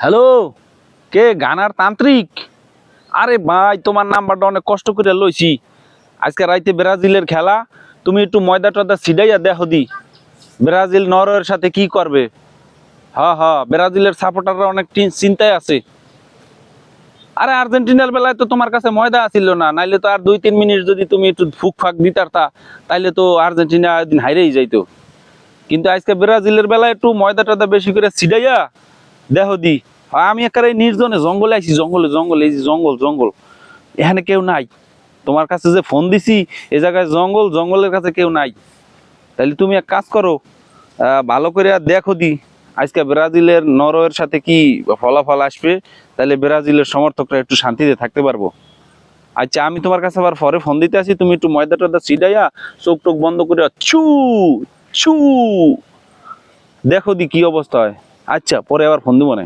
Hello, কে গানার তান্ত্রিক? আরে ভাই, তোমার নাম্বারটা অনেক কষ্ট করে লইছি। আজকে রাইতে ব্রাজিলের খেলা, তুমি একটু ময়দা টয়দা ছিটাইয়া দেখো দি ব্রাজিল নরওয়ের সাথে কি করবে। হ্যাঁ, ব্রাজিলের সাপোর্টাররা অনেক চিন্তায় আছে। আরে আর্জেন্টিনার বেলায় তো তোমার কাছে ময়দা আসিল না, নাইলে তো আর 2-3 মিনিট যদি তুমি একটু ফুক ফাক দিতারতা, তাইলে তো আর্জেন্টিনা একদিন হাইরেই যাইতো। কিন্তু আজকে ব্রাজিলের বেলায় একটু ময়দা টয়দা বেশি করে ছিটাইয়া দেখো দি। আমি একেবারে নির্জনে জঙ্গলে আইছি, জঙ্গলে জঙ্গলে, এই যে জঙ্গল জঙ্গল, এখানে কেউ নাই। তোমার কাছে যে ফোন দিছি, এই জায়গায় জঙ্গল, জঙ্গলের কাছে কেউ নাই। তাহলে তুমি এক কাজ করো, ভালো করে দেখো দি আজকে ব্রাজিলের নরওয়ের সাথে কি ফলাফল আসবে, তাহলে ব্রাজিলের সমর্থকরা একটু শান্তিতে থাকতে পারবো। আচ্ছা, আমি তোমার কাছে আবার পরে ফোন দিতে আসি, তুমি একটু ময়দা টয়দা ছিটাইয়া চোখ টোক বন্ধ করে ছু ছু দেখো দি কি অবস্থা হয়। আচ্ছা, পরে আবার ফোন দিব না।